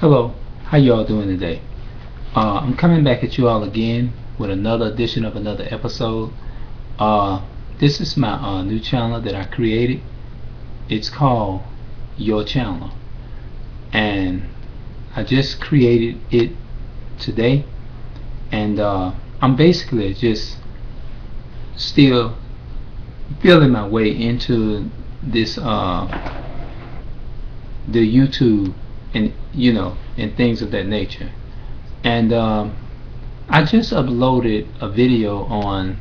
Hello, how you all doing today? I'm coming back at you all again with another edition of another episode. Uh, this is my new channel that I created. It's called Your Channel, and I just created it today, and I'm basically just still feeling my way into this the YouTube and and things of that nature. And I just uploaded a video on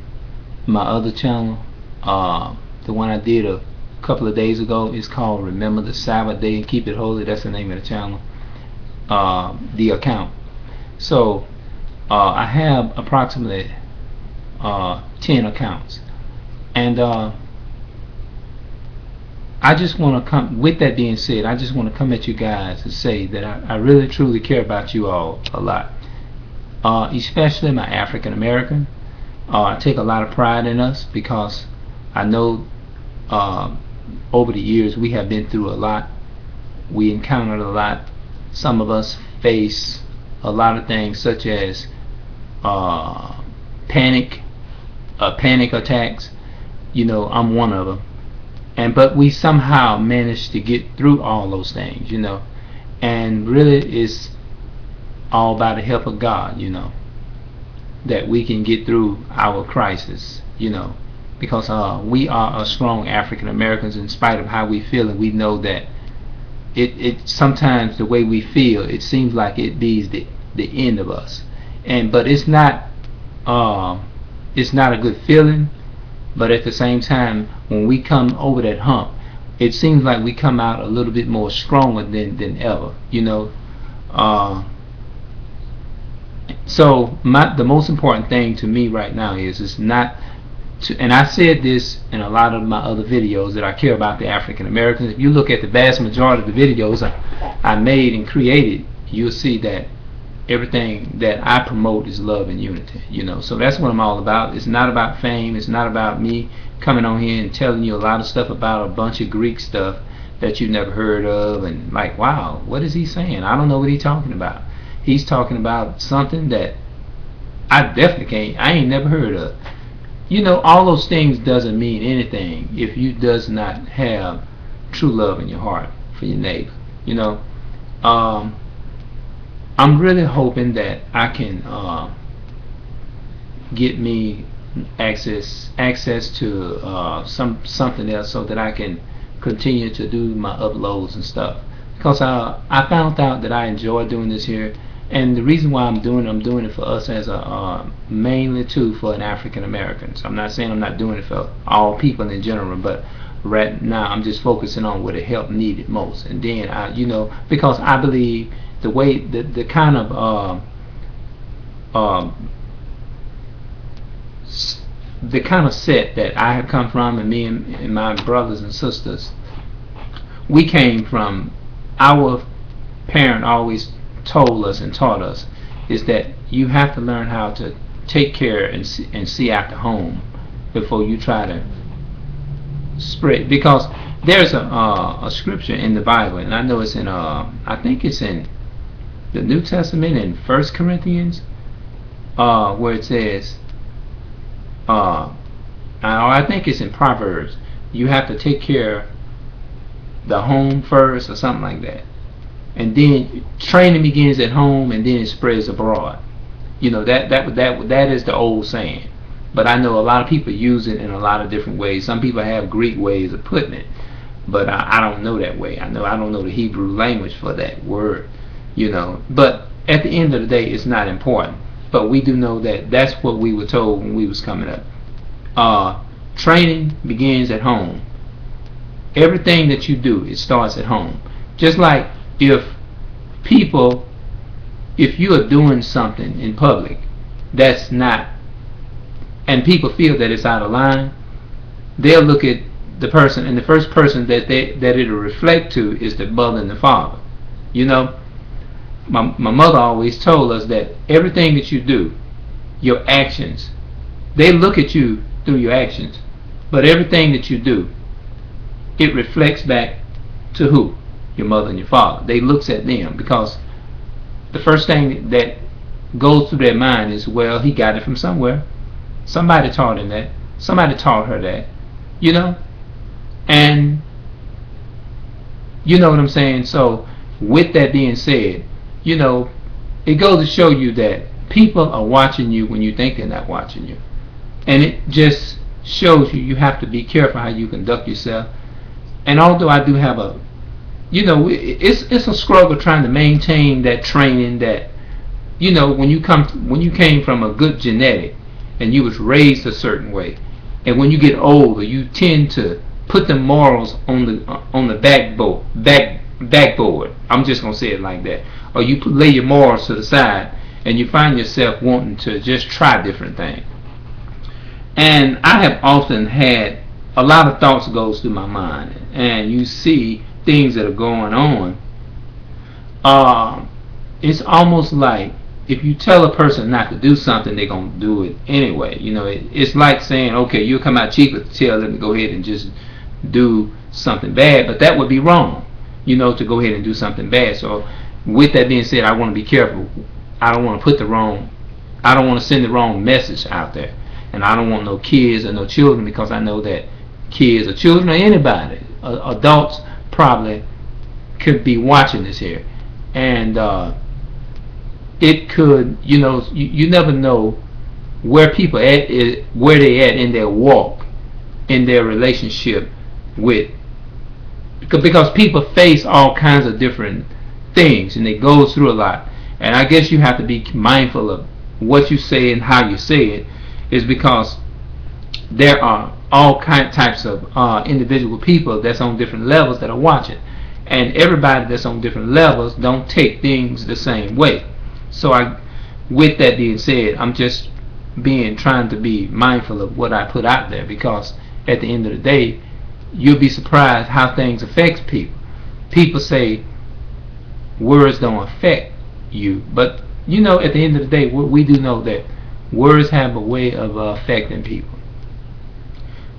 my other channel. The one I did a couple of days ago is called Remember the Sabbath Day and Keep It Holy. That's the name of the channel. The account. So I have approximately 10 accounts. And I just want to come, with that being said, I just want to come at you guys and say that I really truly care about you all a lot. Especially my African American. I take a lot of pride in us because I know over the years we have been through a lot. We encountered a lot. Some of us face a lot of things such as panic attacks. I'm one of them. But we somehow managed to get through all those things, and really it's all by the help of God, that we can get through our crisis, because we are a strong African Americans. In spite of how we feel, and we know that it sometimes the way we feel, it seems like it be the end of us, but it's not a good feeling. But at the same time, when we come over that hump, it seems like we come out a little bit more stronger than ever, So the most important thing to me right now is not to, and I said this in a lot of my other videos, that I care about the African Americans. If you look at the vast majority of the videos I made and created, you'll see that everything that I promote is love and unity, so that's what I'm all about. It's not about fame. It's not about me coming on here and telling you a lot of stuff about a bunch of Greek stuff that you've never heard of, and like, wow, what is he saying? I don't know what he's talking about. He's talking about something that I ain't never heard of. All those things doesn't mean anything if you does not have true love in your heart for your neighbor. I'm really hoping that I can get me access to something else, so that I can continue to do my uploads and stuff. Because I found out that I enjoy doing this here, and the reason why I'm doing it for us as a mainly too for an African Americans. I'm not saying I'm not doing it for all people in general, but right now I'm just focusing on where the help needed most. And then because I believe the way the kind of the kind of set that I have come from, and me and my brothers and sisters, we came from, our parent always told us and taught us, is that you have to learn how to take care and see after home before you try to spread. Because there's a scripture in the Bible, and I know it's in I think it's in the New Testament in 1 Corinthians, where it says, I think it's in Proverbs, you have to take care of the home first, or something like that, and then training begins at home, and then it spreads abroad. That is the old saying, but I know a lot of people use it in a lot of different ways. Some people have Greek ways of putting it, but I don't know that way. I don't know the Hebrew language for that word. But at the end of the day, it's not important. But we do know that that's what we were told when we was coming up. Training begins at home. Everything that you do, it starts at home. Just like if you are doing something in public that's not, and people feel that it's out of line, they'll look at the person, and the first person that it'll reflect to is the mother and the father. My mother always told us that everything that you do, your actions, they look at you through your actions, but everything that you do, it reflects back to who? Your mother and your father. They looks at them, because the first thing that goes through their mind is, well, he got it from somewhere. Somebody taught him that. Somebody taught her that. You know? And you know what I'm saying? So, with that being said, you know, it goes to show you that people are watching you when you think they're not watching you. And it just shows you have to be careful how you conduct yourself. And although I do have a, you know, it's a struggle trying to maintain that training that, you know, when you came from a good genetic and you was raised a certain way, and when you get older, you tend to put the morals on the backboard. I'm just gonna say it like that. Or you lay your morals to the side, and you find yourself wanting to just try different things. And I have often had a lot of thoughts goes through my mind, and you see things that are going on. It's almost like if you tell a person not to do something, they're gonna do it anyway. You know, it's like saying, okay, you'll come out cheaper to tell them to go ahead and just do something bad, but that would be wrong. You know, to go ahead and do something bad. So, with that being said, I want to be careful. I don't want to send the wrong message out there, and I don't want no kids or no children, because I know that kids or children or anybody, adults probably could be watching this here, and it could, you know, you never know where people where they at in their walk, in their relationship with, because people face all kinds of different things and they go through a lot, and I guess you have to be mindful of what you say and how you say it, is because there are all types of individual people that's on different levels that are watching, and everybody that's on different levels don't take things the same way. So with that being said, I'm just trying to be mindful of what I put out there, because at the end of the day, you'll be surprised how things affect people. People say words don't affect you, but you know, at the end of the day, we do know that words have a way of affecting people,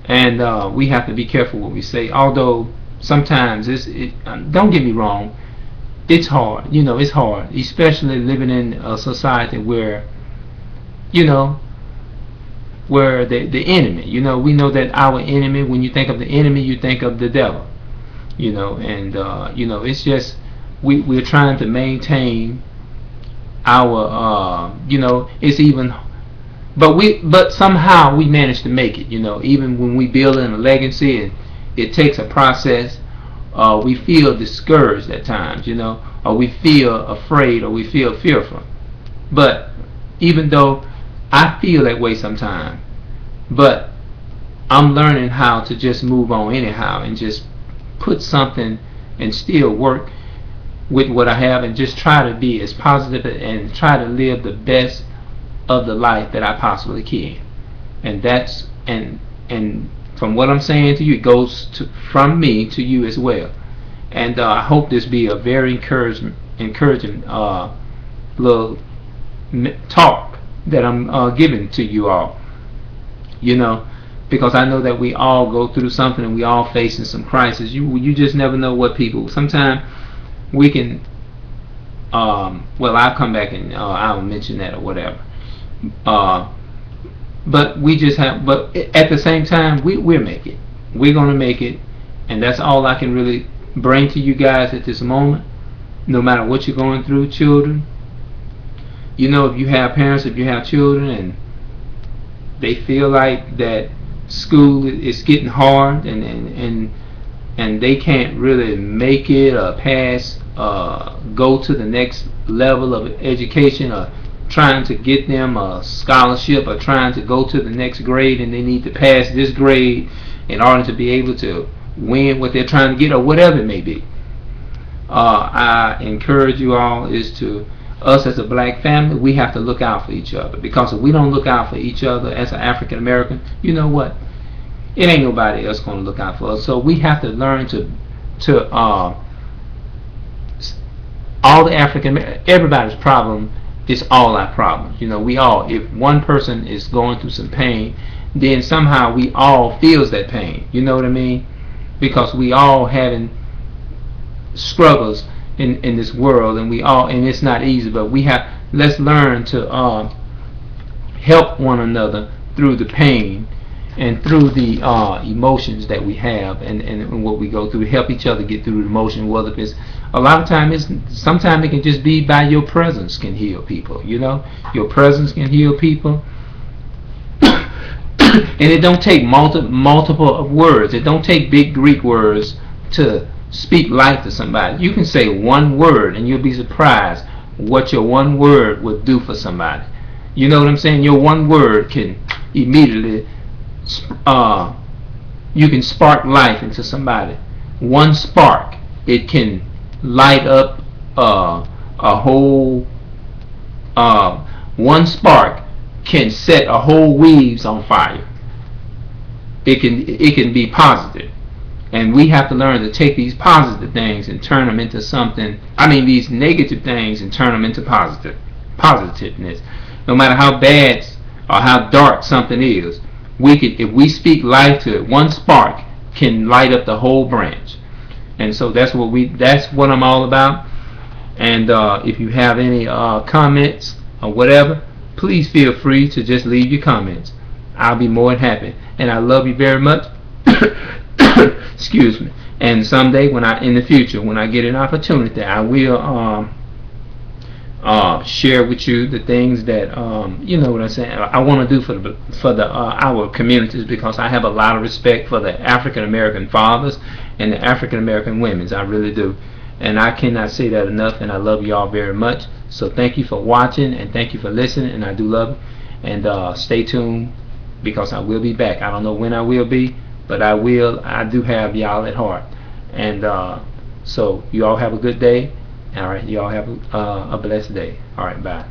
and we have to be careful what we say. Although sometimes don't get me wrong, it's hard. You know, it's hard, especially living in a society where, you know, where the enemy, you know, we know that our enemy, when you think of the enemy, you think of the devil, you know, and you know, it's just we're trying to maintain our you know, it's even, but somehow we manage to make it, you know, even when we build in a legacy, and it takes a process. We feel discouraged at times, you know, or we feel afraid, or we feel fearful. But even though I feel that way sometimes, but I'm learning how to just move on anyhow, and just put something and still work with what I have, and just try to be as positive and try to live the best of the life that I possibly can. And that's and from what I'm saying to you, it goes from me to you as well. And I hope this be a very encouraging little talk that I'm giving to you all. You know, because I know that we all go through something, and we all facing some crisis. You just never know what people. Sometimes we can. Well, I'll come back and I'll mention that or whatever. But we just have. But at the same time, we'll make it. We're gonna make it, and that's all I can really bring to you guys at this moment. No matter what you're going through, children. You know, if you have parents, if you have children, and they feel like that school is getting hard, and they can't really make it or pass, go to the next level of education, or trying to get them a scholarship, or trying to go to the next grade, and they need to pass this grade in order to be able to win what they're trying to get, or whatever it may be. I encourage you all is to, us as a black family, we have to look out for each other, because if we don't look out for each other as an African American, you know what? It ain't nobody else going to look out for us. So we have to learn to all the everybody's problem is all our problems. You know, we all, if one person is going through some pain, then somehow we all feels that pain. You know what I mean? Because we all having struggles in this world, and it's not easy, but let's learn to help one another through the pain and through the emotions that we have, and what we go through. Help each other get through the emotion. Whether it's a lot of times, sometimes it can just be by your presence can heal people. Your presence can heal people. And it don't take multiple of words. It don't take big Greek words to speak life to somebody. You can say one word and you'll be surprised what your one word would do for somebody. You know what I'm saying? Your one word can immediately you can spark life into somebody. One spark, it can light up a whole one spark can set a whole weaves on fire. It can be positive, and we have to learn to take these positive things and turn them into something. These negative things and turn them into positiveness. No matter how bad or how dark something is, if we speak life to it, one spark can light up the whole branch. And so that's what I'm all about. And if you have any comments or whatever, please feel free to just leave your comments. I'll be more than happy. And I love you very much. Excuse me. And someday, in the future, when I get an opportunity, I will share with you the things that you know what I'm saying, I want to do for our communities, because I have a lot of respect for the African American fathers and the African American women. I really do. And I cannot say that enough, and I love y'all very much. So thank you for watching, and thank you for listening, and I do love you. And stay tuned, because I will be back. I don't know when I will be, but I will. I do have y'all at heart. And so you all have a good day. All right, you all have a blessed day. All right, bye.